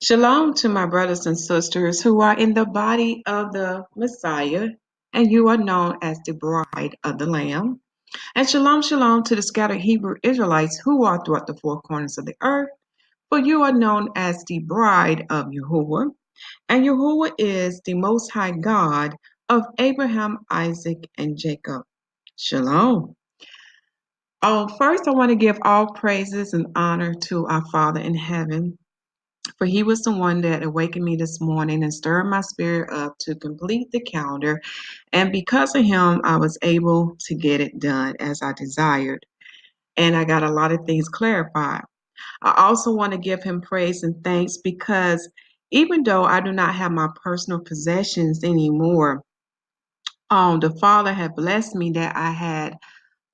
Shalom to my brothers and sisters who are in the body of the Messiah, and you are known as the bride of the Lamb. And shalom, shalom to the scattered Hebrew Israelites who are throughout the four corners of the earth, for you are known as the bride of Yahuwah. And Yahuwah is the Most High God of Abraham, Isaac, and Jacob. Shalom. First, I want to give all praises and honor to our Father in heaven. For he was the one that awakened me this morning and stirred my spirit up to complete the calendar. And because of him, I was able to get it done as I desired. And I got a lot of things clarified. I also want to give him praise and thanks because even though I do not have my personal possessions anymore, the Father had blessed me that I had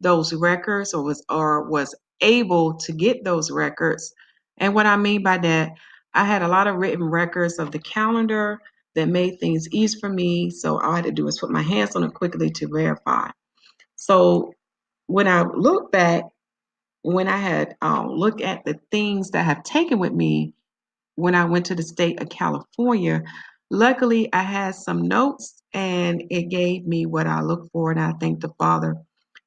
those records or was able to get those records. And what I mean by that, I had a lot of written records of the calendar that made things easy for me. So all I had to do was put my hands on it quickly to verify. So when I look back, when I had looked at the things that I have taken with me when I went to the state of California, luckily I had some notes and it gave me what I looked for. And I thank the Father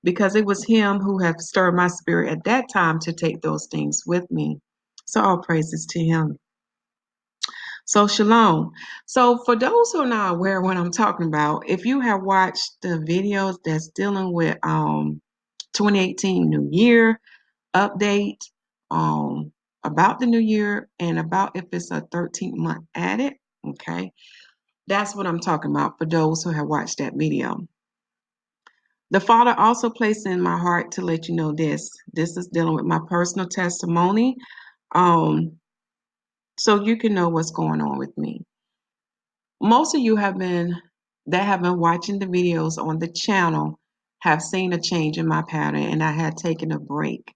because it was Him who had stirred my spirit at that time to take those things with me. So all praises to Him. So shalom. So for those who are not aware of what I'm talking about, if you have watched the videos that's dealing with 2018 New Year update, um, about the new year and about if it's a 13th month added, okay, that's what I'm talking about for those who have watched that video. The Father also placed in my heart to let you know this. This is dealing with my personal testimony, so you can know what's going on with me. Most of you have been watching the videos on the channel have seen a change in my pattern, and I had taken a break.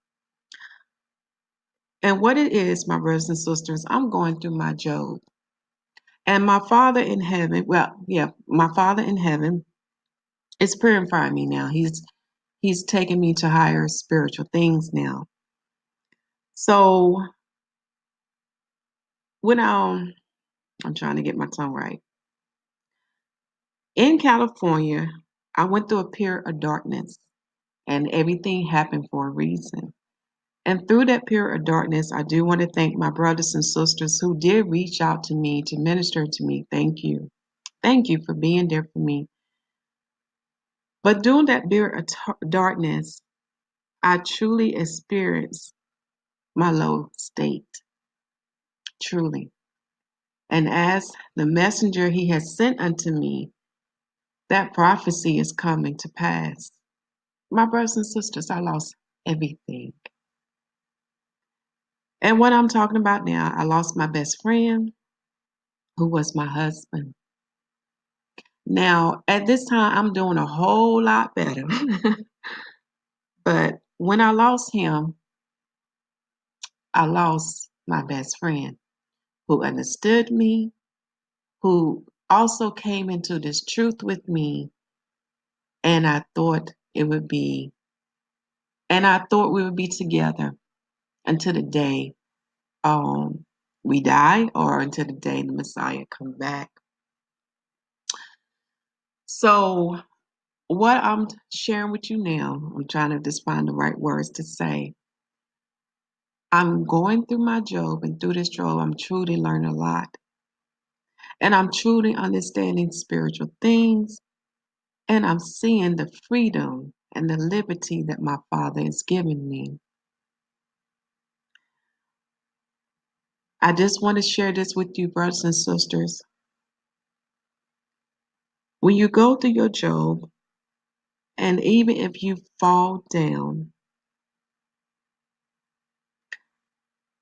And what it is, my brothers and sisters, I'm going through my Job. And my Father in heaven, my Father in heaven is purifying me now. He's taking me to higher spiritual things now. So when I'm trying to get my tongue right. In California, I went through a period of darkness, and everything happened for a reason. And through that period of darkness, I do want to thank my brothers and sisters who did reach out to me to minister to me. Thank you. Thank you for being there for me. But during that period of darkness, I truly experienced my low state, truly. And as the messenger he has sent unto me, that prophecy is coming to pass. My brothers and sisters, I lost everything. And what I'm talking about now, I lost my best friend, who was my husband. Now, at this time, I'm doing a whole lot better. But when I lost him, I lost my best friend who understood me, who also came into this truth with me, and I thought we would be together until the day we die or until the day the Messiah come back. So what I'm sharing with you now, I'm trying to just find the right words to say. I'm going through my Job, and through this Job, I'm truly learning a lot. And I'm truly understanding spiritual things, and I'm seeing the freedom and the liberty that my Father has given me. I just want to share this with you, brothers and sisters. When you go through your Job, and even if you fall down,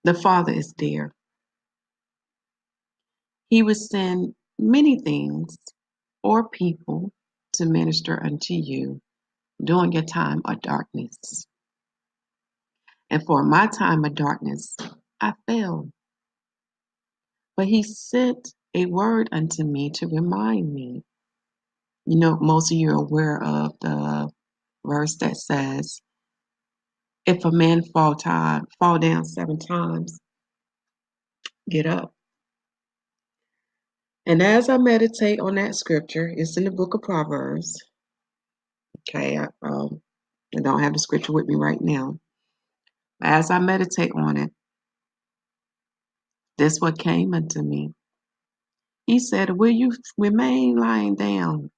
the Father is there. He will send many things or people to minister unto you during your time of darkness. And for my time of darkness, I fell. But He sent a word unto me to remind me. You know, most of you are aware of the verse that says, if a man fall down 7 times, get up And as I meditate on that scripture, it's in the book of Proverbs. Okay, I don't have the scripture with me right now. But as I meditate on it, this what came unto me. He said, will you remain lying down,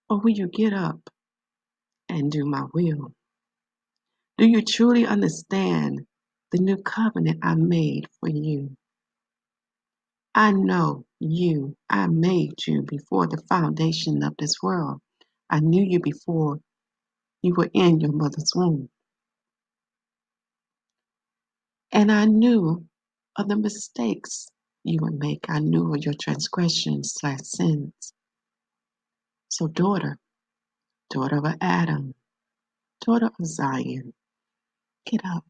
or will you get up and do my will? Do you truly understand the new covenant I made for you? I know you. I made you before the foundation of this world. I knew you before you were in your mother's womb. And I knew of the mistakes you would make. I knew of your transgressions/sins. So daughter of Adam, daughter of Zion, get up,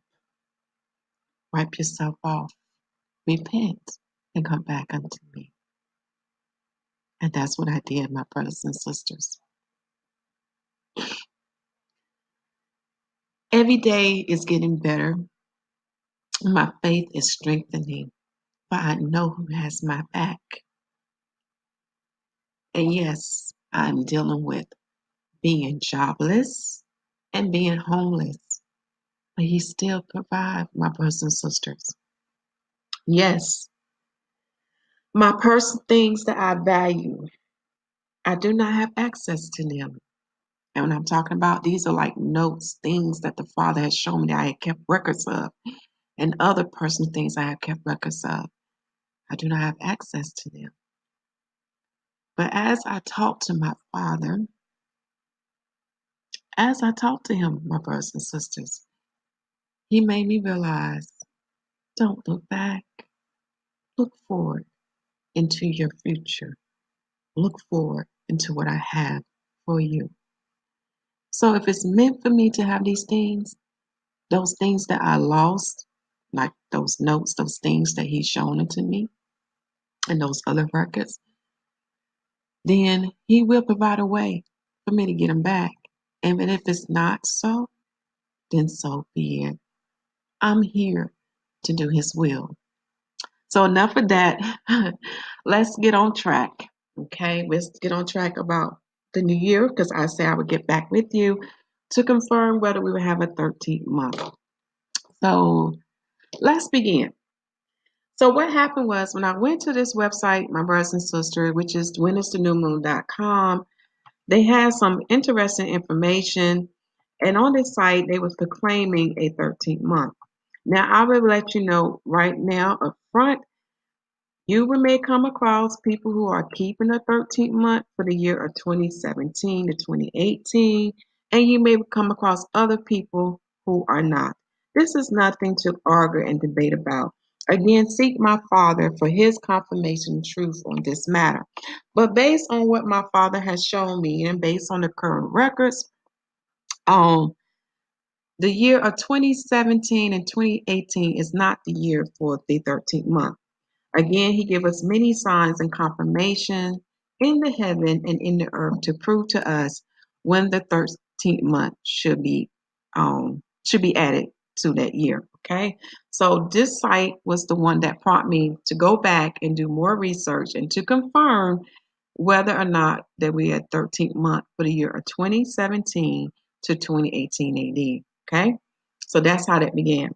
wipe yourself off, repent, and come back unto me. And that's what I did, my brothers and sisters. Every day is getting better. My faith is strengthening, but I know who has my back. And yes, I'm dealing with being jobless and being homeless, but he still provides, my brothers and sisters. Yes, my personal things that I value, I do not have access to them. And when I'm talking about, these are like notes, things that the Father has shown me that I had kept records of, and other personal things I have kept records of. I do not have access to them. But as I talk to my Father, as I talk to him, my brothers and sisters, he made me realize, don't look back. Look forward into your future. Look forward into what I have for you. So if it's meant for me to have these things, those things that I lost, like those notes, those things that he's shown it to me, and those other records, then he will provide a way for me to get them back. And if it's not so, then so be it. I'm here to do his will. So enough of that. Let's get on track. Okay, let's get on track about the new year, because I said I would get back with you to confirm whether we would have a 13th month. So let's begin. So what happened was, when I went to this website, my brothers and sisters, which is whenisthenewmoon.com, they had some interesting information. And on this site, they was proclaiming a 13th month. Now, I will let you know right now up front, you may come across people who are keeping the 13th month for the year of 2017 to 2018, and you may come across other people who are not. This is nothing to argue and debate about. Again, seek my Father for his confirmation and truth on this matter. But based on what my Father has shown me, and based on the current records, the year of 2017 and 2018 is not the year for the 13th month. Again, he gave us many signs and confirmation in the heaven and in the earth to prove to us when the 13th month should be added to that year. Okay, so this site was the one that prompted me to go back and do more research and to confirm whether or not that we had 13th month for the year of 2017 to 2018 AD. Okay, so that's how that began.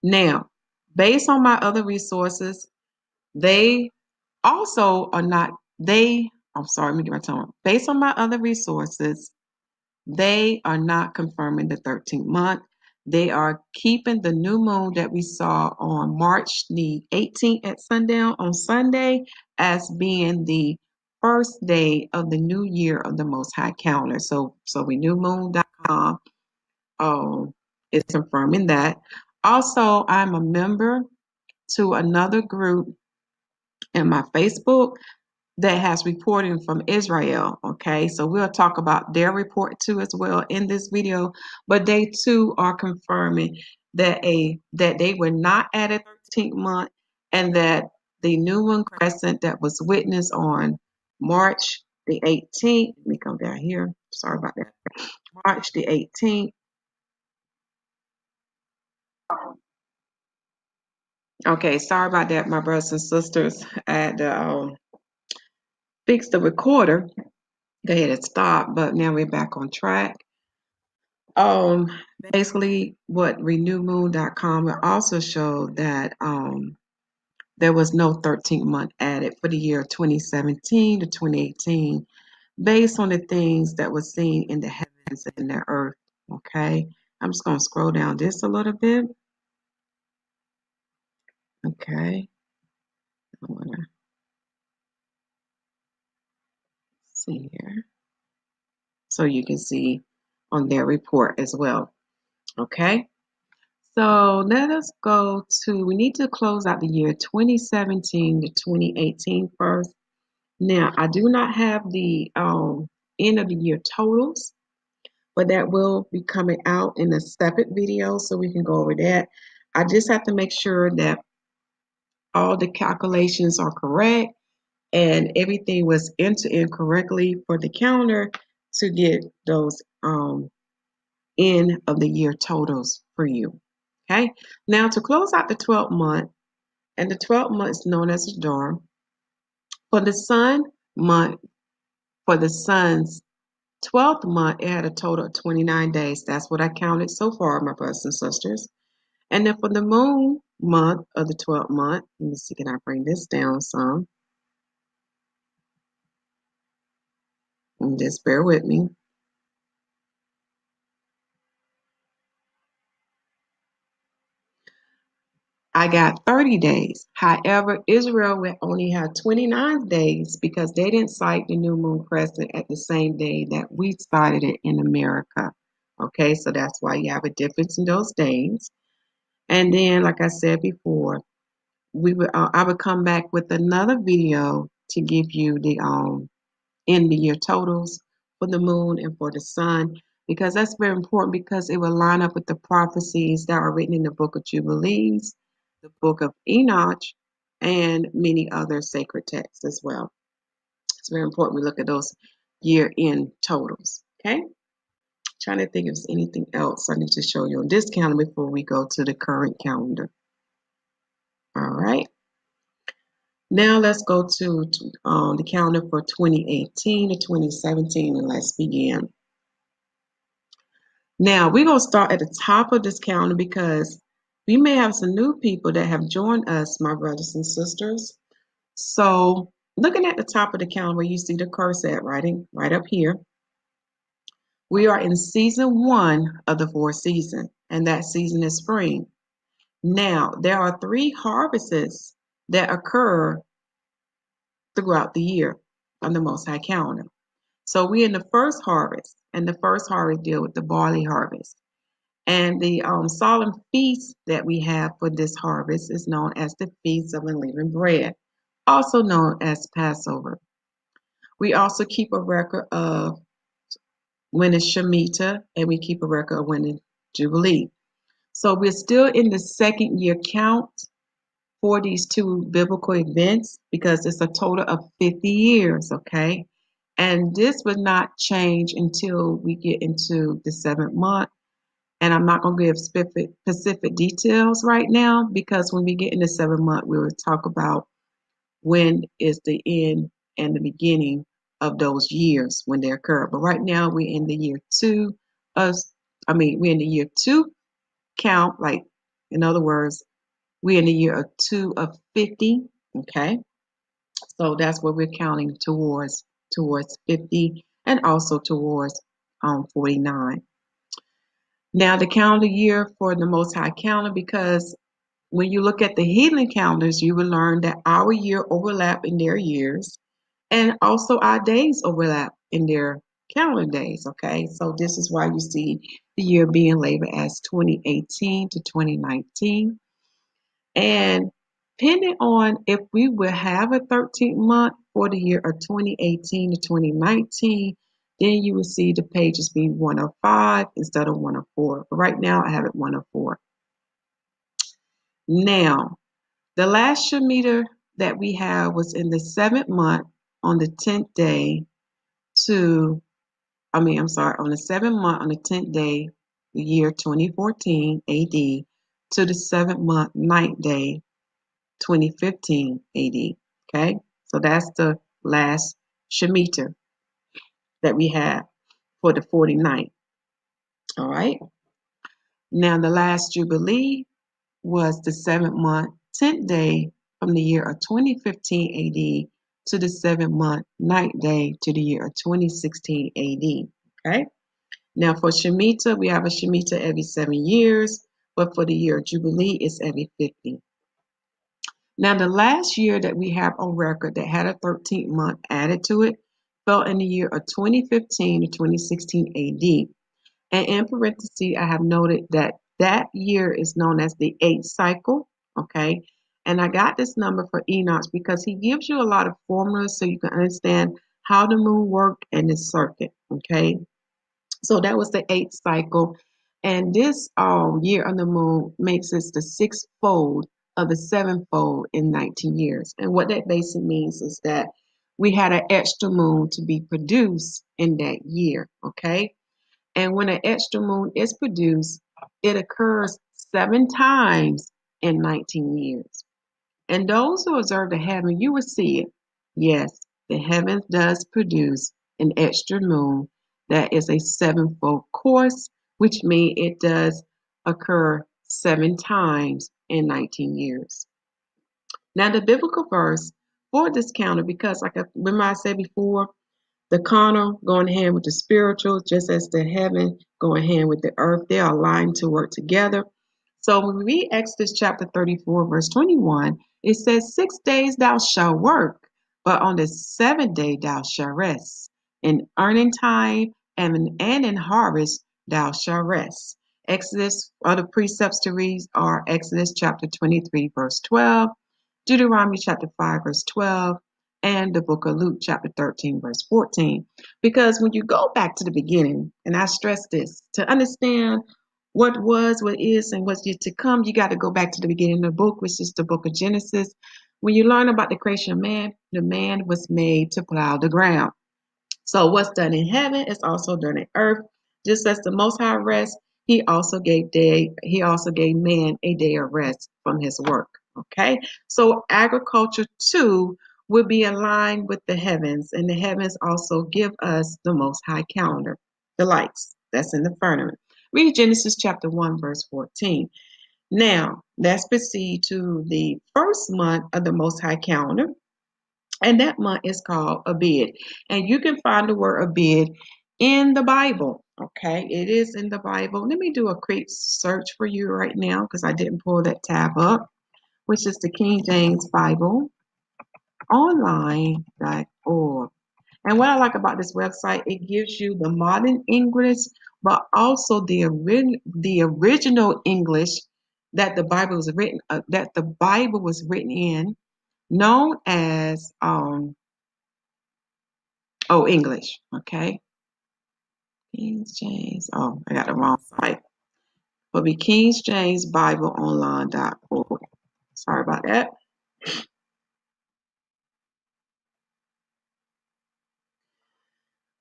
Now, based on my other resources, they also are not, I'm sorry, let me get my tone. Based on my other resources, they are not confirming the 13th month. They are keeping the new moon that we saw on March the 18th at sundown on Sunday as being the first day of the new year of the Most High calendar. So renewmoon.com is confirming that. Also, I'm a member to another group in my Facebook that has reporting from Israel. Okay, so we'll talk about their report too as well in this video, but they too are confirming that they were not at a 13th month, and that the new moon crescent that was witnessed on March the 18th, let me come down here, sorry about that, March the 18th, Okay, sorry about that, my brothers and sisters. I had to fix the recorder. Go ahead and stop, but now we're back on track. Um, Basically, what renewmoon.com will also show that there was no 13th month added for the year 2017 to 2018, based on the things that were seen in the heavens and the earth. Okay, I'm just going to scroll down this a little bit. Okay, I want to see here so you can see on their report as well. Okay, so let us go to, we need to close out the year 2017 to 2018 first. Now, I do not have the end of the year totals, but that will be coming out in a separate video so we can go over that. I just have to make sure that all the calculations are correct and everything was entered in correctly for the calendar to get those end of the year totals for you. Okay, now to close out the 12th month, and the 12th month is known as the Adar. For the sun month, for the sun's 12th month, it had a total of 29 days. That's what I counted so far, my brothers and sisters. And then for the moon month of the 12th month, let me see, can I bring this down some? And just bear with me. I got 30 days. However, Israel will only have 29 days because they didn't cite the new moon crescent at the same day that we started it in America. Okay, so that's why you have a difference in those days. And then, like I said before, I would come back with another video to give you the end of year totals for the moon and for the sun, because that's very important, because it will line up with the prophecies that are written in the book of Jubilees, the book of Enoch, and many other sacred texts as well. It's very important we look at those year end totals. Okay, trying to think if there's anything else I need to show you on this calendar before we go to the current calendar. All right. Now let's go to the calendar for 2018 to 2017, and let's begin. Now we're going to start at the top of this calendar because we may have some new people that have joined us, my brothers and sisters. So looking at the top of the calendar where you see the cursor at right up here, we are in season 1 of the 4th season, and that season is spring. Now there are 3 harvests that occur throughout the year on the Most High calendar. So we're in the first harvest, and the first harvest deal with the barley harvest. And the solemn feast that we have for this harvest is known as the Feast of Unleavened Bread, also known as Passover. We also keep a record of when it's Shemitah, and we keep a record of when it's Jubilee. So we're still in the second year count for these 2 biblical events because it's a total of 50 years, okay? And this will not change until we get into the 7th month. And I'm not going to give specific details right now, because when we get in the 7th month, we will talk about when is the end and the beginning of those years when they occur. But right now we're in the year 2 of, we're in the year 2 count, like, in other words, we're in the year 2 of 50, okay? So that's what we're counting towards 50, and also towards 49. Now the calendar year for the Most High calendar, because when you look at the heathen calendars, you will learn that our year overlap in their years, and also our days overlap in their calendar days, okay? So this is why you see the year being labeled as 2018 to 2019. And depending on if we will have a 13th month for the year of 2018 to 2019, then you will see the pages be 105 instead of 104. But right now I have it 104. Now, the last Shemitah that we have was in the 7th month on the 10th day on the 7th month on the 10th day, the year 2014 AD, to the 7th month, 9th day, 2015 AD. Okay, so that's the last Shemitah that we have for the 49th. All right. Now, the last Jubilee was the 7th month, 10th day from the year of 2015 AD to the 7th month, 9th day to the year of 2016 AD. Okay. Now, for Shemitah, we have a Shemitah every 7 years, but for the year of Jubilee, it's every 50. Now, the last year that we have on record that had a 13th month added to it fell in the year of 2015 to 2016 AD. And in parentheses, I have noted that that year is known as the 8th cycle, okay? And I got this number for Enoch because he gives you a lot of formulas so you can understand how the moon worked and its circuit, okay? So that was the 8th cycle. And this year on the moon makes it the 6th fold of the 7th fold in 19 years. And what that basically means is that we had an extra moon to be produced in that year, okay? And when an extra moon is produced, it occurs 7 times in 19 years. And those who observe the heaven, you will see it. Yes, the heavens does produce an extra moon that is a 7-fold course, which means it does occur 7 times in 19 years. Now, the biblical verse for this counter, because like remember I said before, the carnal going hand with the spiritual, just as the heaven going hand with the earth. They are aligned to work together. So when we read Exodus chapter 34, verse 21, it says, 6 days thou shalt work, but on the 7th day thou shalt rest. In earning time and in harvest thou shalt rest. Exodus, other precepts to read are Exodus chapter 23, verse 12, Deuteronomy chapter 5, verse 12, and the book of Luke chapter 13, verse 14. Because when you go back to the beginning, and I stress this, to understand what was, what is, and what's yet to come, you got to go back to the beginning of the book, which is the book of Genesis. When you learn about the creation of man, the man was made to plow the ground. So what's done in heaven is also done in earth. Just as the Most High rest, he also gave man a day of rest from his work. Okay, so agriculture too will be aligned with the heavens, and the heavens also give us the Most High calendar, the lights that's in the firmament. Read Genesis chapter 1, verse 14. Now, let's proceed to the first month of the Most High calendar, and that month is called Abib. And you can find the word Abib in the Bible. Okay, it is in the Bible. Let me do a quick search for you right now because I didn't pull that tab up, which is the King James Bible online.org. And what I like about this website, it gives you the modern English, but also the original English that the Bible was written in, known as English. Okay, King James. Oh, I got the wrong site. Will be King James Bible online.org. Sorry about that.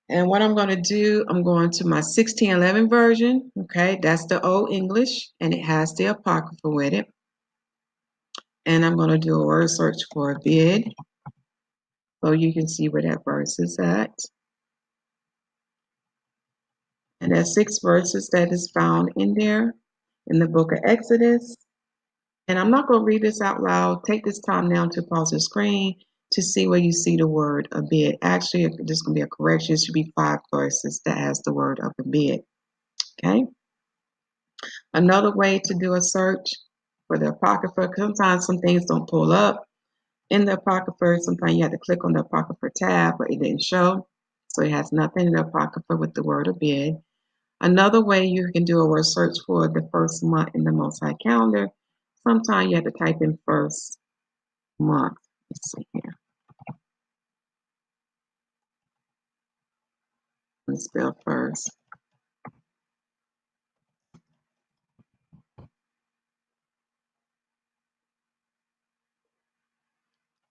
And what I'm going to do, I'm going to my 1611 version. Okay, that's the Old English, and it has the Apocrypha with it. And I'm going to do a word search for Abib, so you can see where that verse is at. And there's 6 verses that is found in there in the book of Exodus. And I'm not going to read this out loud. Take this time now to pause the screen to see where you see the word Abib. Actually, there's going to be a correction. It should be 5 verses that has the word of Abib. Okay. Another way to do a search for the Apocrypha, sometimes some things don't pull up in the Apocrypha. Sometimes you have to click on the Apocrypha tab, but it didn't show. So it has nothing in the Apocrypha with the word Abib. Another way you can do a word search for the first month in the Most High calendar. Sometimes you have to type in first month. Let's see here. Let's spell first.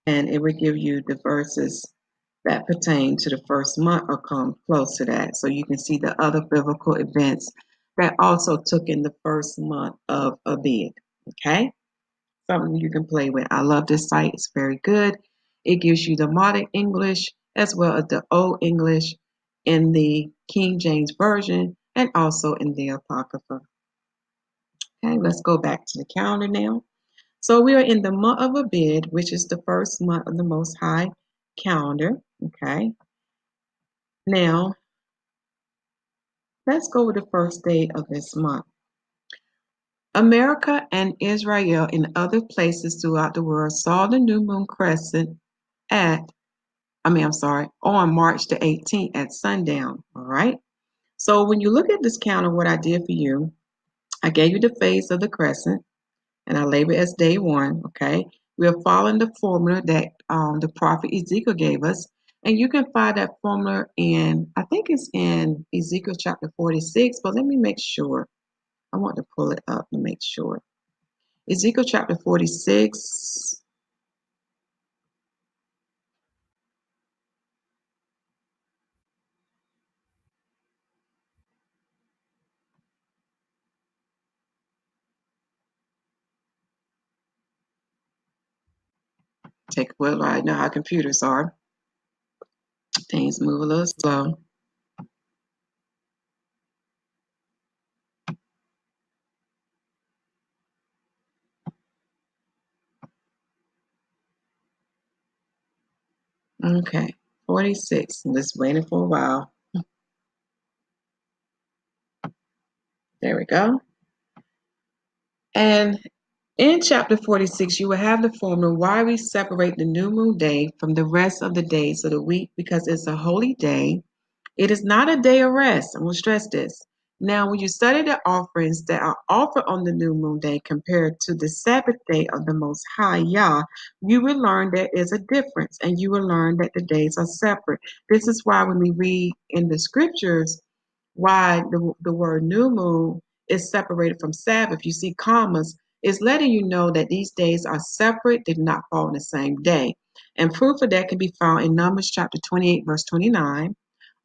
And it will give you the verses that pertain to the first month or come close to that. So you can see the other biblical events that also took in the first month of Abib. Okay? something you can play with. I love this site. It's very good. It gives you the modern English as well as the Old English in the King James Version and also in the Apocrypha. Okay, let's go back to the calendar now. So we are in the month of Abib, which is the first month of the Most High calendar. Okay. Now, let's go with the first day of this month. America and Israel and other places throughout the world saw the new moon crescent on March the 18th at sundown. All right. So when you look at this calendar, what I did for you, I gave you the phase of the crescent and I labeled it as day one. Okay. We are following the formula that the prophet Ezekiel gave us. And you can find that formula I think it's in Ezekiel chapter 46, but let me make sure. I want to pull it up to make sure. Ezekiel chapter 46. Take a while. I know how computers are. Things move a little slow. Okay, 46. I'm just waiting for a while. There we go. And in chapter 46, you will have the formula why we separate the new moon day from the rest of the days of the week because it's a holy day. It is not a day of rest. I'm going to stress this. Now, when you study the offerings that are offered on the new moon day compared to the Sabbath day of the Most High Yah, you will learn there is a difference and you will learn that the days are separate. This is why when we read in the scriptures why the word new moon is separated from Sabbath, you see commas, is letting you know that these days are separate, they do not fall on the same day. And proof of that can be found in Numbers chapter 28, verse 29.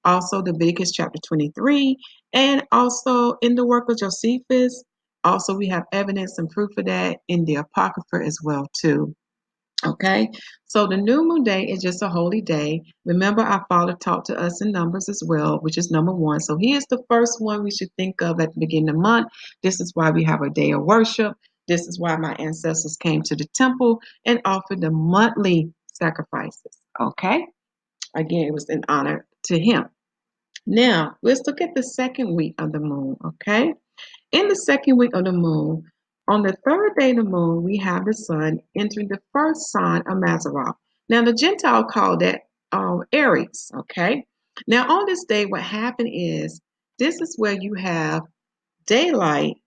Also Leviticus chapter 23, and also in the work of Josephus. Also, we have evidence and proof of that in the Apocrypha as well, too. Okay, so the new moon day is just a holy day. Remember, our Father taught to us in Numbers as well, which is number one. So he is the first one we should think of at the beginning of the month. This is why we have a day of worship. This is why my ancestors came to the temple and offered the monthly sacrifices. Okay, again, it was in honor to him. Now, let's look at the second week of the moon, okay? In the second week of the moon, on the third day of the moon, we have the sun entering the first sign of Mazzaroth. Now, the Gentile called that Aries, okay? Now, on this day, what happened is this is where you have daylight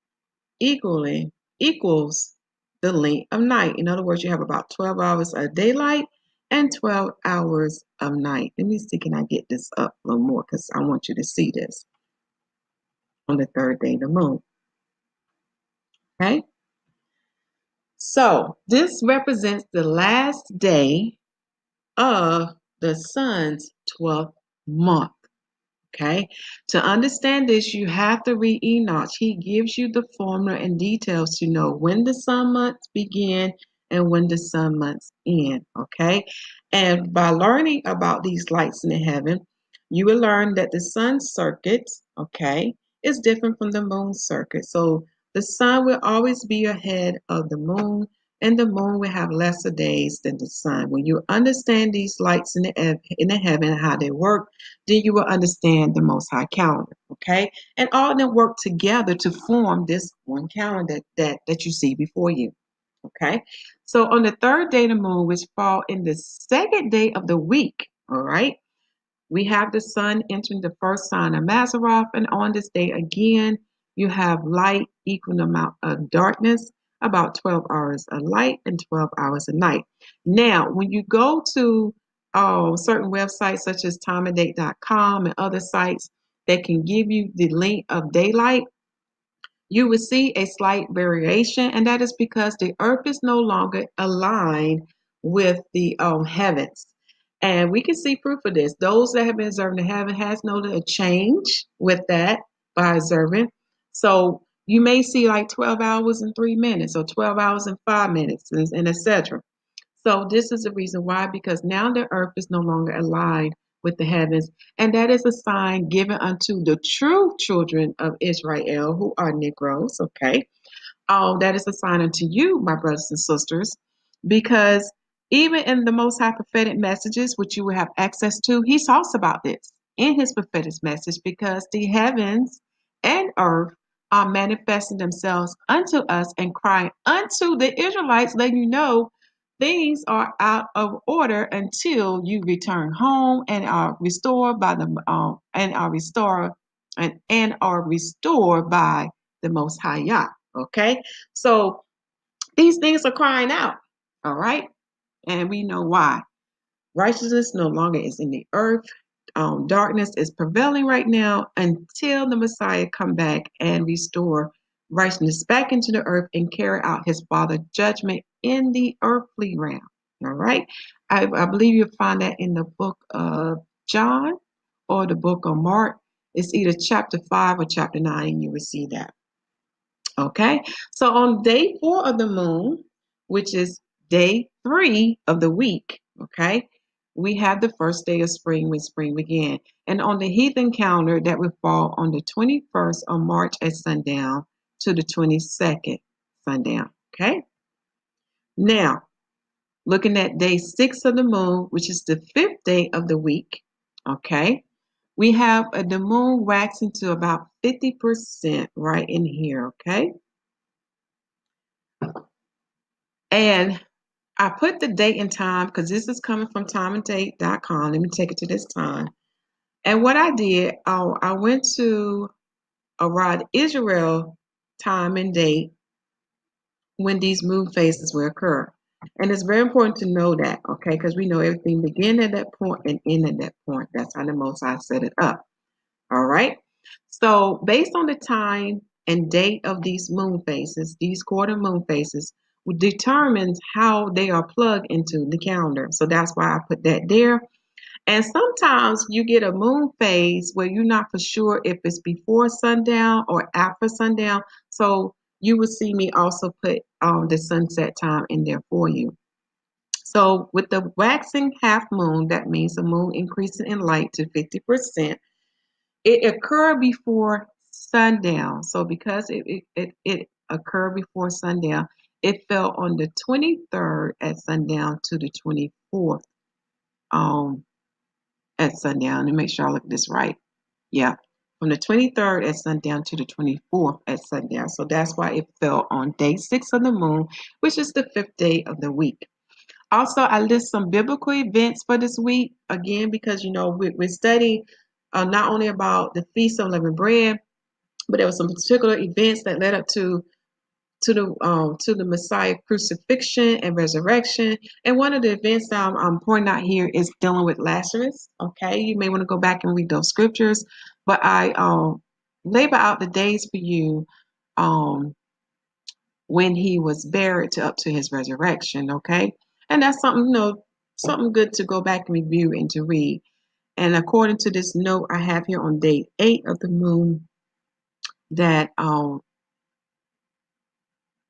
equals the length of night. In other words, you have about 12 hours of daylight and 12 hours of night. Let me see, can I get this up a little more because I want you to see this on the third day of the moon. Okay, so this represents the last day of the sun's 12th month. Okay, to understand this, you have to read Enoch. He gives you the formula and details to know when the sun months begin and when the sun months end. Okay, and by learning about these lights in the heaven, you will learn that the sun circuit, okay, is different from the moon circuit. So the sun will always be ahead of the moon, and the moon will have lesser days than the sun. When you understand these lights in the heaven and how they work, then you will understand the Most High calendar, okay? And all of them work together to form this one calendar that you see before you, okay? So on the third day of the moon, which fall in the second day of the week, all right, we have the sun entering the first sign of Mazzaroth, and on this day again, you have light equal amount of darkness, about 12 hours of light and 12 hours of night. Now, when you go to certain websites such as timeanddate.com and other sites that can give you the length of daylight, you will see a slight variation, and that is because the earth is no longer aligned with the heavens. And we can see proof of this. Those that have been observing the heaven has noted a change with that by observing. So You may see like 12 hours and 3 minutes or 12 hours and 5 minutes and etc. So this is the reason why, because now the earth is no longer aligned with the heavens, and that is a sign given unto the true children of Israel who are Negroes, okay? That is a sign unto you, my brothers and sisters, because even in the Most High prophetic messages, which you will have access to, he talks about this in his prophetic message, because the heavens and earth are manifesting themselves unto us and crying unto the Israelites, letting you know things are out of order until you return home and are restored by the and are restored by the Most High Yah. Okay, so these things are crying out. All right, and we know why. Righteousness no longer is in the earth. Darkness is prevailing right now until the Messiah come back and restore righteousness back into the earth and carry out his Father's judgment in the earthly realm. All right, I believe you'll find that in the book of John or the book of Mark. It's either chapter 5 or chapter 9, and you will see that. Okay, so on day 4 of the moon, which is day 3 of the week, okay, we have the first day of spring when spring began. And on the heathen calendar, that would fall on the 21st of March at sundown to the 22nd sundown. Okay, now looking at day 6 of the moon, which is the 5th day of the week, okay, we have the moon waxing to about 50% right in here, okay. And I put the date and time because this is coming from timeanddate.com. Let me take it to this time. And what I did, I went to Arad Israel time and date when these moon phases will occur. And it's very important to know that, okay, because we know everything begin at that point and end at that point. That's how the Most High set it up. All right. So based on the time and date of these moon phases, these quarter moon phases, determines how they are plugged into the calendar. So that's why I put that there. And sometimes you get a moon phase where you're not for sure if it's before sundown or after sundown. So you will see me also put the sunset time in there for you. So with the waxing half moon, that means the moon increasing in light to 50%. It occurred before sundown. So because it occurred before sundown, it fell on the 23rd at sundown to the 24th at sundown. Let me make sure I look this right. Yeah, from the 23rd at sundown to the 24th at sundown. So that's why it fell on day 6 of the moon, which is the 5th day of the week. Also, I list some biblical events for this week, again, because, you know, we study not only about the Feast of Unleavened Bread, but there were some particular events that led up to the Messiah crucifixion and resurrection. And one of the events that I'm pointing out here is dealing with Lazarus. Okay, you may want to go back and read those scriptures, but I labor out the days for you when he was buried up to his resurrection. Okay, and that's something, you know, something good to go back and review and to read. And according to this note I have here on day 8 of the moon, that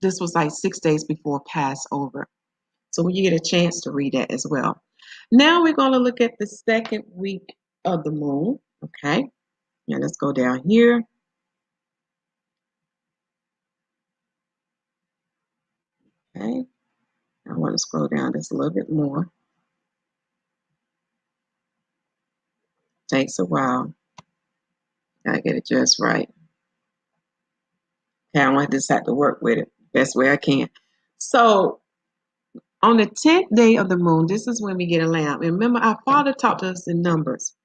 this was like 6 days before Passover. So when you get a chance to read that as well. Now we're going to look at the second week of the moon. Okay. Now let's go down here. Okay. I want to scroll down just a little bit more. Takes a while. Gotta get it just right. Okay, I want to just have to work with it best way I can. So on the 10th day of the moon, this is when we get a lamb. And remember, our Father taught us in Numbers.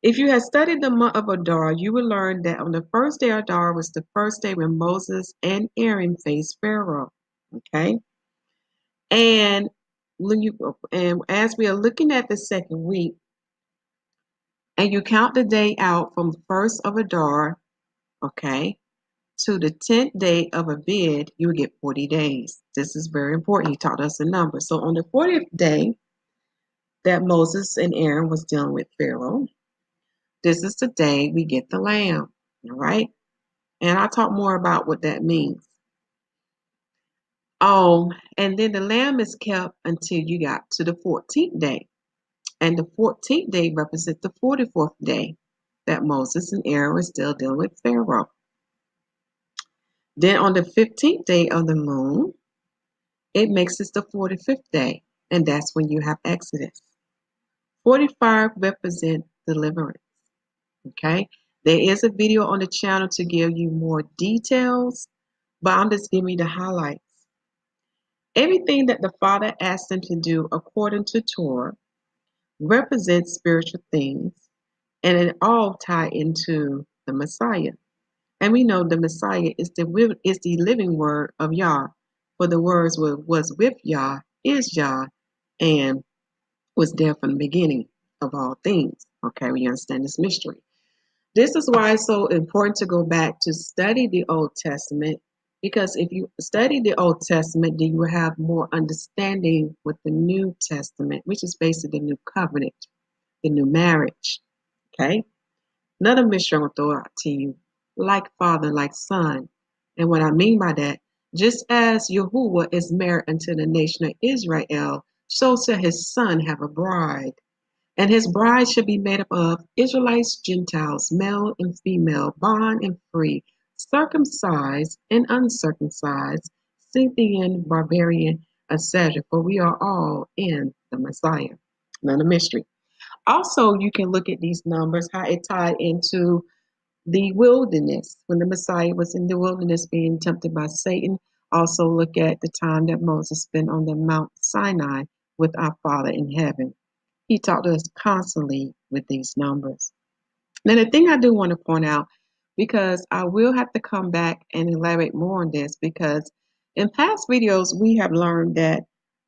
If you had studied the month of Adar, you would learn that on the first day of Adar was the first day when Moses and Aaron faced Pharaoh. Okay, and as we are looking at the second week, and you count the day out from the first of Adar, okay, to the 10th day of Abib, you will get 40 days. This is very important. He taught us a number. So on the 40th day that Moses and Aaron was dealing with Pharaoh, this is the day we get the lamb. All right. And I'll talk more about what that means. And then the lamb is kept until you got to the 14th day. And the 14th day represents the 44th day that Moses and Aaron were still dealing with Pharaoh. Then on the 15th day of the moon, it makes it the 45th day. And that's when you have Exodus. 45 represent deliverance. Okay. There is a video on the channel to give you more details, but I'm just giving you the highlights. Everything that the Father asked them to do according to Torah represents spiritual things, and it all tie into the Messiah. And we know the Messiah is the living word of Yah. For the words was with Yah, is Yah, and was there from the beginning of all things. Okay, we understand this mystery. This is why it's so important to go back to study the Old Testament, because if you study the Old Testament, then you will have more understanding with the New Testament, which is basically the new covenant, the new marriage. Okay? Another mystery I'm going to throw out to you, like father, like son. And what I mean by that, just as Yahuwah is married unto the nation of Israel, so shall his son have a bride. And his bride should be made up of Israelites, Gentiles, male and female, bond and free, circumcised and uncircumcised, Scythian, barbarian, etc. For we are all in the Messiah. Another mystery. Also, you can look at these numbers, how it tied into the wilderness, when the Messiah was in the wilderness being tempted by Satan. Also look at the time that Moses spent on the Mount Sinai with our Father in heaven. He talked to us constantly with these numbers. Now, the thing I do want to point out, because I will have to come back and elaborate more on this, because in past videos, we have learned that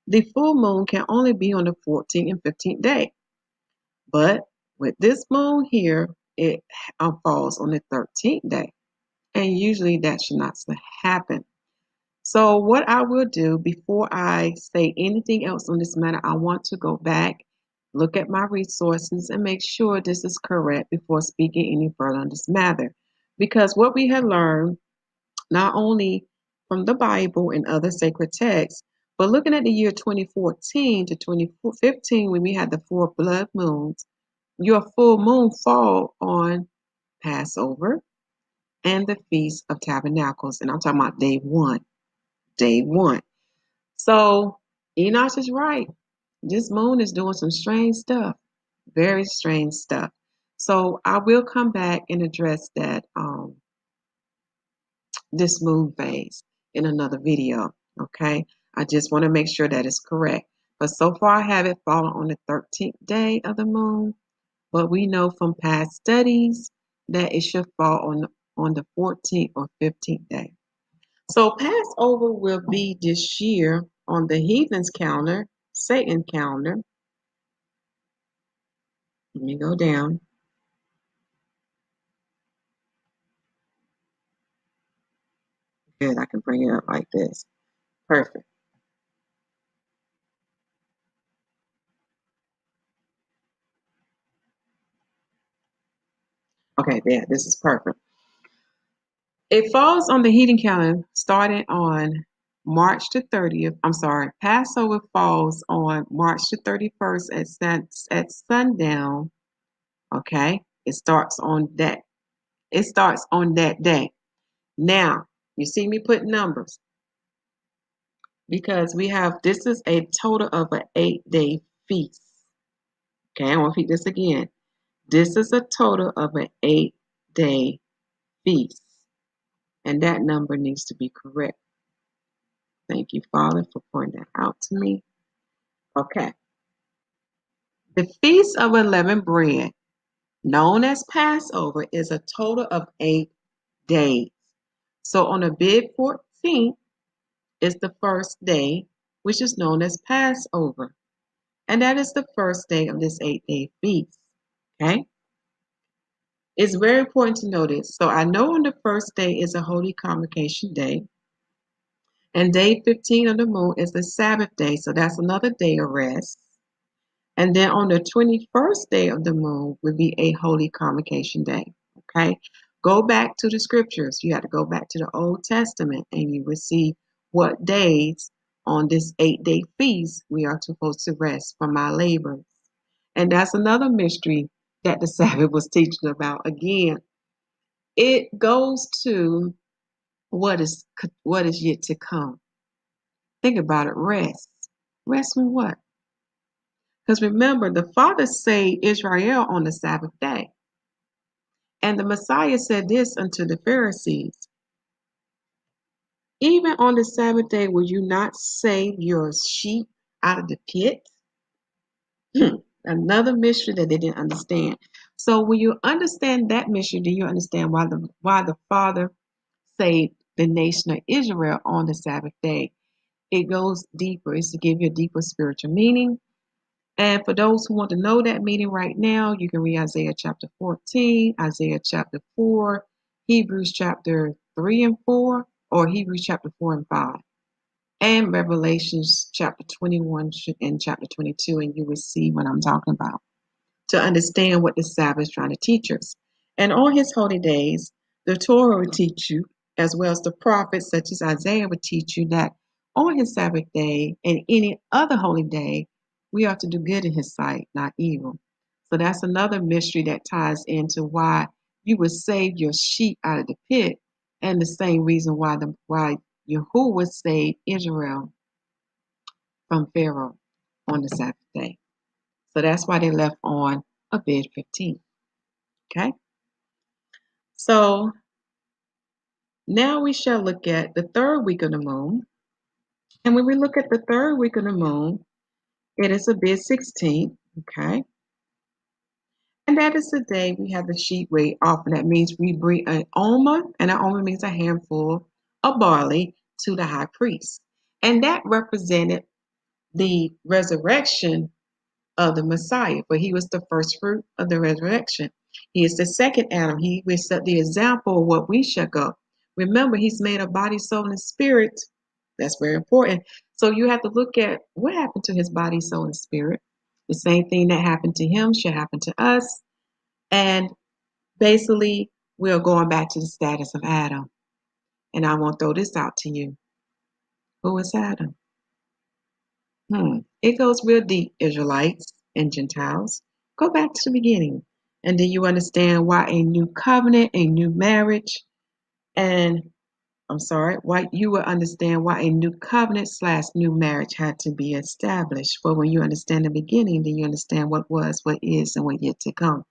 the full moon can only be on the 14th and 15th day. But with this moon here, it falls on the 13th day. And usually that should not happen. So what I will do before I say anything else on this matter, I want to go back, look at my resources, and make sure this is correct before speaking any further on this matter. Because what we have learned, not only from the Bible and other sacred texts, but looking at the year 2014 to 2015, when we had the 4 blood moons, your full moon fall on Passover and the Feast of Tabernacles. And I'm talking about day 1. Day 1. So Enoch is right. This moon is doing some strange stuff. Very strange stuff. So I will come back and address that this moon phase in another video. Okay. I just want to make sure that is correct. But so far I have it fallen on the 13th day of the moon. But we know from past studies that it should fall on the 14th or 15th day. So Passover will be this year on the heathens calendar, Satan calendar. Let me go down. Good, I can bring it up like this. Perfect. Okay, there, this is perfect. It falls on the heathen calendar starting on March the 30th. I'm sorry, Passover falls on March the 31st at sundown. Okay, it starts on that. It starts on that day. Now, you see me put numbers because this is a total of an 8-day feast. Okay, I want to repeat this again. This is a total of an 8-day feast. And that number needs to be correct. Thank you, Father, for pointing that out to me. Okay. The Feast of Unleavened Bread, known as Passover, is a total of 8 days. So on Abib 14th is the first day, which is known as Passover. And that is the first day of this 8-day feast. Okay? It's very important to notice. So I know on the first day is a holy convocation day. And day 15 of the moon is the Sabbath day. So that's another day of rest. And then on the 21st day of the moon would be a holy convocation day. Okay? Go back to the scriptures. You have to go back to the Old Testament and you will see what days on this 8-day feast we are supposed to rest from our labors. And that's another mystery that the Sabbath was teaching about. Again, it goes to what is yet to come. Think about it. Rest. Rest from what? Because remember, the Father saved Israel on the Sabbath day. And the Messiah said this unto the Pharisees. Even on the Sabbath day, will you not save your sheep out of the pit? Another mystery that they didn't understand. So when you understand that mystery, then you understand why the Father saved the nation of Israel on the Sabbath day. It goes deeper. It's to give you a deeper spiritual meaning. And for those who want to know that meaning right now, you can read Isaiah chapter 14, Isaiah chapter 4, Hebrews chapter 3 and 4, or Hebrews chapter 4 and 5, and Revelations chapter 21 and chapter 22, and you will see what I'm talking about to understand what the Sabbath is trying to teach us. And on his holy days, the Torah will teach you, as well as the prophets such as Isaiah would teach you, that on his Sabbath day and any other holy day, we are to do good in his sight, not evil. So that's another mystery that ties into why you would save your sheep out of the pit, and the same reason why Yahuwah saved Israel from Pharaoh on the Sabbath day. So that's why they left on Abib 15. Okay? So now we shall look at the third week of the moon. And when we look at the third week of the moon, it is Abib 16. Okay? And that is the day we have the sheep weight offering. That means we bring an omer, and an omer means a handful of barley, to the high priest. And that represented the resurrection of the Messiah, for he was the first fruit of the resurrection. He is the second Adam. He will set the example of what we shall go. Remember, he's made a body, soul, and spirit. That's very important. So you have to look at what happened to his body, soul, and spirit. The same thing that happened to him should happen to us. And basically, we're going back to the status of Adam. And I want to throw this out to you. Who is Adam? It goes real deep, Israelites and Gentiles. Go back to the beginning. And then you understand why a new covenant, a new marriage, and why you will understand why a new covenant / new marriage had to be established. For when you understand the beginning, then you understand what was, what is, and what yet to come.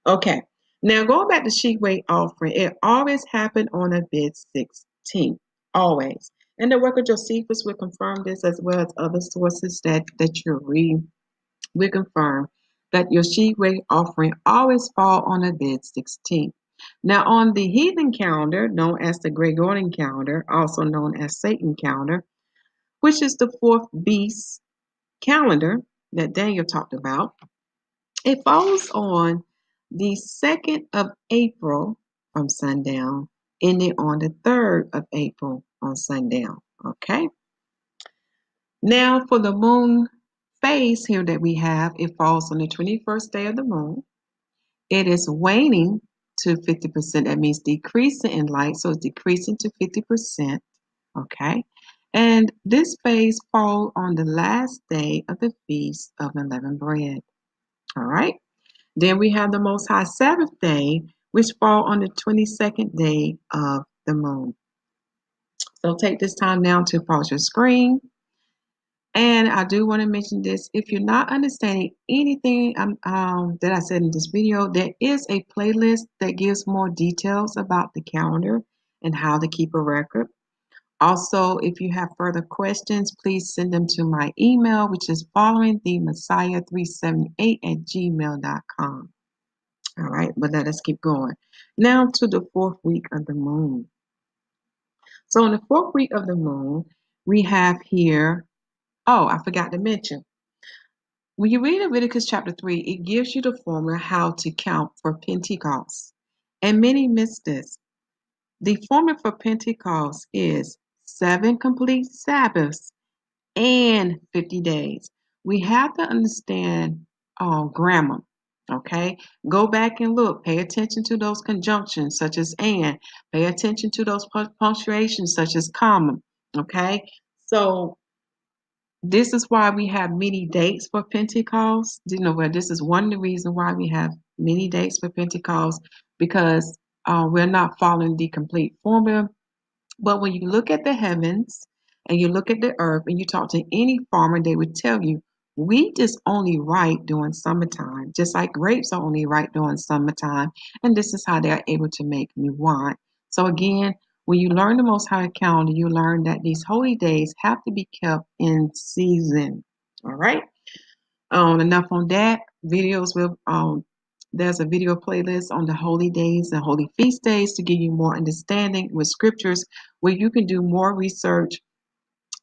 Okay. Now going back to sheep weight offering, it always happened on Abib 16. Always. And the work of Josephus will confirm this, as well as other sources that you read will confirm that your sheep weight offering always fall on Abib 16. Now on the heathen calendar, known as the Gregorian calendar, also known as Satan calendar, which is the fourth beast calendar that Daniel talked about, it falls on the 2nd of April from sundown, ending on the 3rd of April on sundown. Okay. Now for the moon phase here that we have, it falls on the 21st day of the moon. It is waning to 50%. That means decreasing in light. So it's decreasing to 50%. Okay. And this phase falls on the last day of the Feast of Unleavened Bread. All right. Then we have the Most High Sabbath day, which fall on the 22nd day of the moon. So take this time now to pause your screen. And I do want to mention this. If you're not understanding anything that I said in this video, there is a playlist that gives more details about the calendar and how to keep a record. Also, if you have further questions, please send them to my email, which is followingthemessiah378@gmail.com. All right, but let us keep going. Now to the fourth week of the moon. So in the fourth week of the moon, we have here, I forgot to mention, when you read Leviticus chapter 3, it gives you the formula how to count for Pentecost. And many miss this. The formula for Pentecost is 7 complete Sabbaths and 50 days. We have to understand grammar. Okay, go back and look. Pay attention to those conjunctions such as and. Pay attention to those punctuations such as comma. Okay, so this is why we have many dates for Pentecost. This is one of the reasons why we have many dates for Pentecost, because we're not following the complete formula. But when you look at the heavens and you look at the earth and you talk to any farmer, they would tell you wheat is only right during summertime, just like grapes are only right during summertime. And this is how they are able to make new wine. So again, when you learn the Most High calendar, you learn that these holy days have to be kept in season. All right. Enough on that. Videos will there's a video playlist on the holy days and holy feast days to give you more understanding with scriptures where you can do more research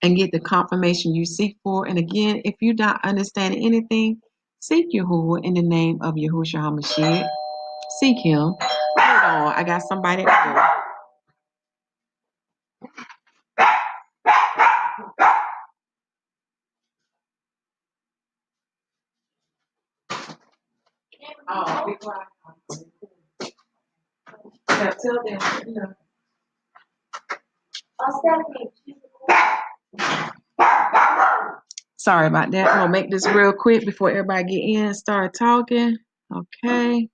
and get the confirmation you seek for. And again, if you're not understanding anything, seek Yahuwah in the name of Yahushua HaMashyach. Seek him. Hold on, I got somebody at the door. Oh, be quiet. Yeah, tell them, you know. Sorry about that. I'm gonna make this real quick before everybody get in and start talking. Okay.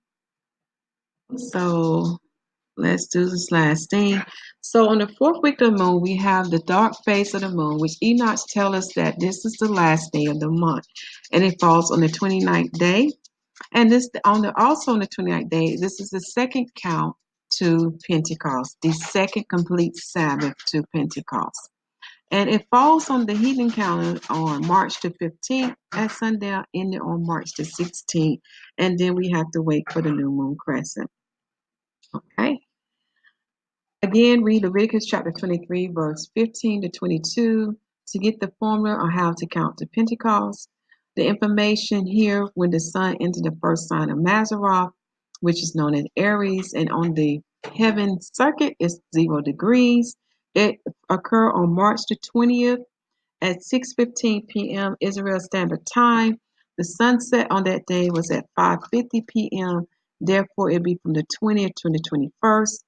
So let's do this last thing. So on the fourth week of the moon, we have the dark phase of the moon, which Enoch tells us that this is the last day of the month, and it falls on the 29th day. And this also on the 29th day, this is the second count to Pentecost, the second complete Sabbath to Pentecost. And it falls on the heathen calendar on March the 15th at sundown, ending on March the 16th. And then we have to wait for the new moon crescent. Okay. Again, read Leviticus chapter 23, verse 15 to 22 to get the formula on how to count to Pentecost. The information here when the sun entered the first sign of Mazzaroth, which is known as Aries, and on the heaven circuit is 0 degrees. It occurred on March the 20th at 6:15 p.m. Israel Standard Time. The sunset on that day was at 5:50 p.m. Therefore, it'd be from the 20th to the 21st.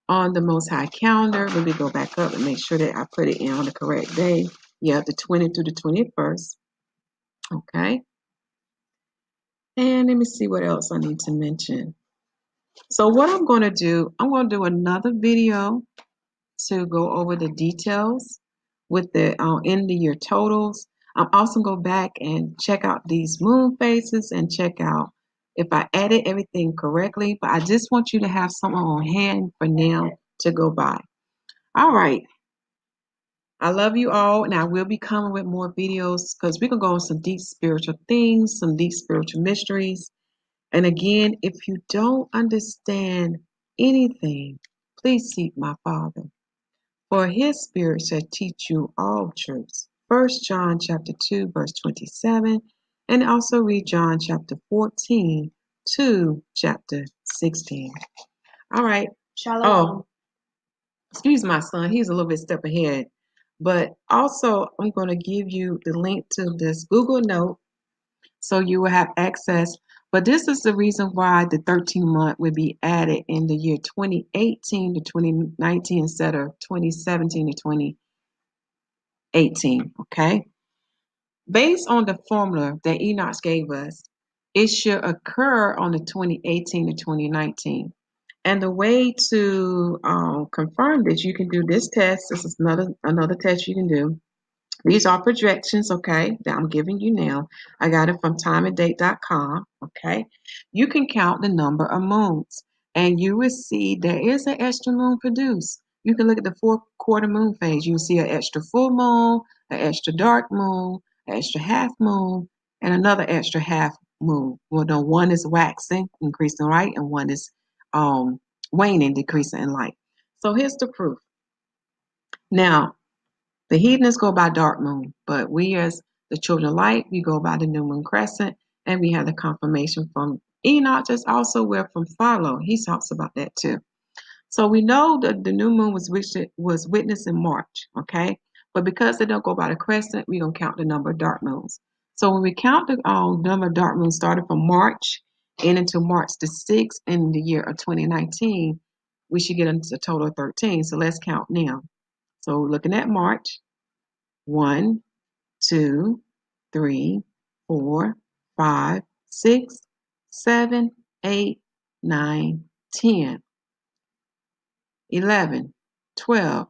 On the Most High calendar, let me go back up and make sure that I put it in on the correct day. Yeah, the 20th to the 21st. Okay. And let me see what else I need to mention. So what I'm going to do, I'm going to do another video to go over the details with the end of year totals. I'm also go back and check out these moon phases and check out if I added everything correctly. But I just want you to have something on hand for now to go by. All right. I love you all, and I will be coming with more videos because we can go on some deep spiritual things, some deep spiritual mysteries. And again, if you don't understand anything, please seek my Father, for his spirit shall teach you all truths. 1 John chapter 2, verse 27, and also read John chapter 14 to chapter 16. All right. Shalom. Oh, excuse my son. He's a little bit step ahead. But also, I'm going to give you the link to this Google Note so you will have access. But this is the reason why the 13th month would be added in the year 2018 to 2019 instead of 2017 to 2018. Okay. Based on the formula that Enoch gave us, it should occur on the 2018 to 2019. And the way to confirm this, you can do this test. This is another test you can do. These are projections, okay, that I'm giving you now. I got it from timeanddate.com, okay. You can count the number of moons, and you will see there is an extra moon produced. You can look at the 4-quarter moon phase. You will see an extra full moon, an extra dark moon, an extra half moon, and another extra half moon. Well, no, one is waxing, increasing light, and one is waning, decreasing in light. So here's the proof. Now, the heathens go by dark moon, but we as the children of light, we go by the new moon crescent, and we have the confirmation from Enoch, just also where from Philo. He talks about that too. So we know that the new moon was witnessed in March, okay? But because they don't go by the crescent, we're going to count the number of dark moons. So when we count the number of dark moons starting from March and into March the 6th in the year of 2019, we should get into a total of 13. So let's count now. So looking at March, 1, 2, 3, 4, 5, 6, 7, 8, 9, 10, 11, 12,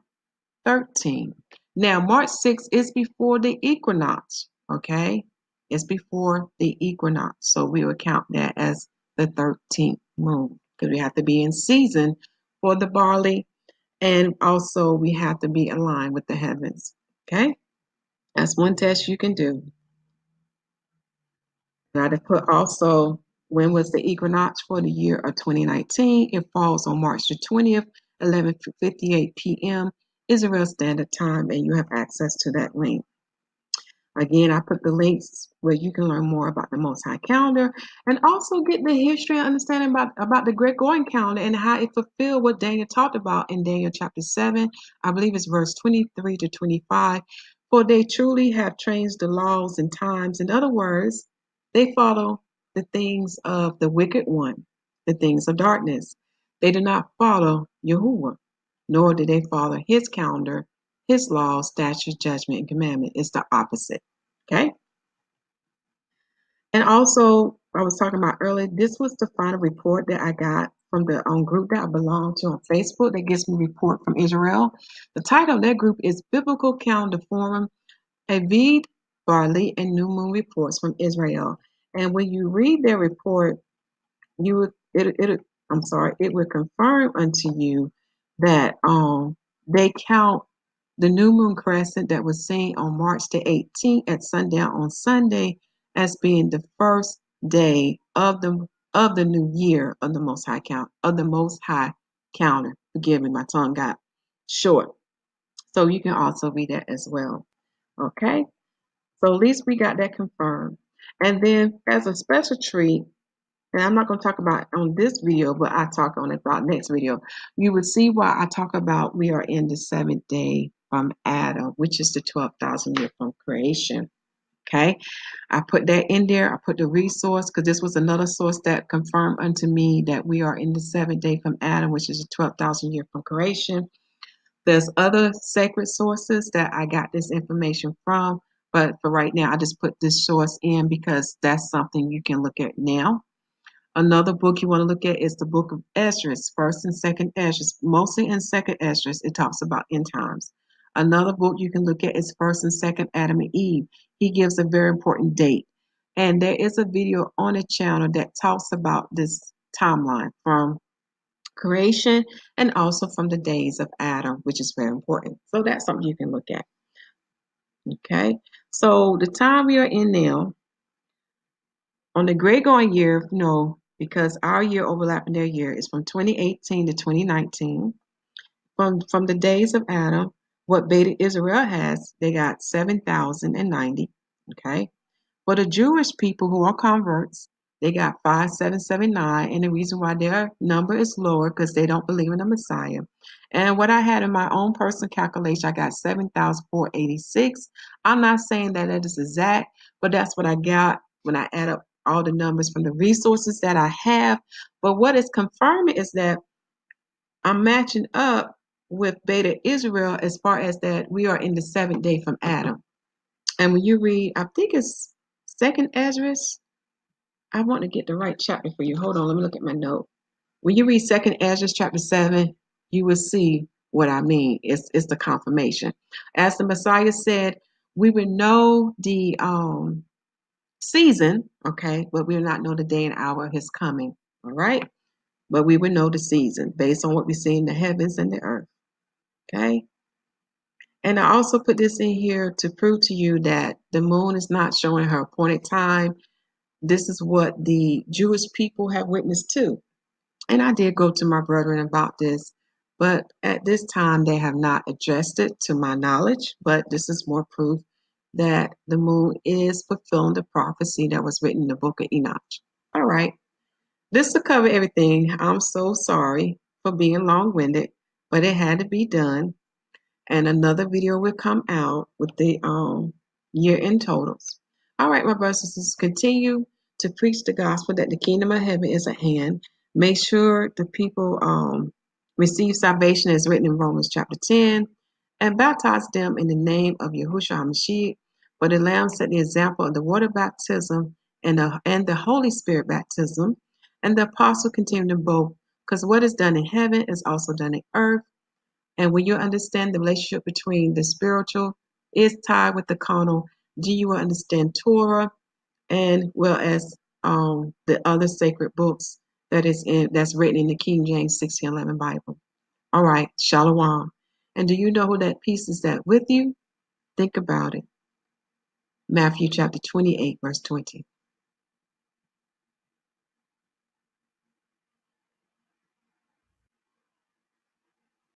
13. Now, March 6th is before the equinox, okay? It's before the equinox. So we will count that as the 13th moon because we have to be in season for the barley, and also we have to be aligned with the heavens, okay? That's one test you can do. Now to put also when was the equinox for the year of 2019. It falls on March the 20th, 11:58 p.m. Israel Standard Time, and you have access to that link. Again, I put the links where you can learn more about the Most High calendar and also get the history and understanding about the Gregorian calendar and how it fulfilled what Daniel talked about in Daniel chapter 7. I believe it's verse 23 to 25. For they truly have changed the laws and times. In other words, they follow the things of the wicked one, the things of darkness. They do not follow Yahuwah, nor do they follow his calendar, his laws, statutes, judgment, and commandment. It's the opposite. Okay. And also, I was talking about earlier, this was the final report that I got from the group that I belong to on Facebook that gives me report from Israel. The title of that group is Biblical Calendar Forum, Abib, Barley, and New Moon Reports from Israel. And when you read their report, you would it will confirm unto you that they count the new moon crescent that was seen on March the 18th at sundown on Sunday as being the first day of the new year of the Most High calendar. Forgive me, my tongue got short. So you can also read that as well. Okay. So at least we got that confirmed. And then as a special treat, and I'm not going to talk about on this video, but I talk on it about next video. You will see why I talk about we are in the seventh day from Adam, which is the 12,000 year from creation. Okay, I put that in there. I put the resource because this was another source that confirmed unto me that we are in the seventh day from Adam, which is the 12,000 year from creation. There's other sacred sources that I got this information from, but for right now, I just put this source in because that's something you can look at now. Another book you want to look at is the book of Esther, first and second Esther. Mostly in second Esther, it talks about end times. Another book you can look at is first and second Adam and Eve. He gives a very important date. And there is a video on the channel that talks about this timeline from creation and also from the days of Adam, which is very important. So that's something you can look at. Okay, so the time we are in now, on the Gregorian year, because our year overlapping their year is from 2018 to 2019. From the days of Adam, what Beta Israel has, they got 7,090. Okay. For the Jewish people who are converts, they got 5,779. And the reason why their number is lower because they don't believe in the Messiah. And what I had in my own personal calculation, I got 7,486. I'm not saying that is exact, but that's what I got when I add up all the numbers from the resources that I have. But what is confirming is that I'm matching up with Beta Israel as far as that we are in the seventh day from Adam. And when you read, I think it's second Ezra. I want to get the right chapter for you. Hold on, let me look at my note. When you read second Ezra chapter 7, you will see what I mean. It's the confirmation. As the Messiah said, we would know the season, okay, but we will not know the day and hour of his coming. All right. But we would know the season based on what we see in the heavens and the earth. Okay. And I also put this in here to prove to you that the moon is not showing her appointed time. This is what the Jewish people have witnessed too. And I did go to my brethren about this, but at this time they have not addressed it to my knowledge. But this is more proof that the moon is fulfilling the prophecy that was written in the book of Enoch. All right. This will cover everything. I'm so sorry for being long-winded, but it had to be done. And another video will come out with the year-end totals. All right, my brothers and sisters, continue to preach the gospel that the kingdom of heaven is at hand. Make sure the people receive salvation as written in Romans chapter 10, and baptize them in the name of Yahushua HaMashyach. For the Lamb set the example of the water baptism and the Holy Spirit baptism. And the apostle continued in both, because what is done in heaven is also done in earth. And when you understand the relationship between the spiritual is tied with the carnal, you will understand Torah and well as the other sacred books that's written in the King James 1611 Bible. All right, Shalom. And do you know who that piece is that with you? Think about it. Matthew chapter 28, verse 20.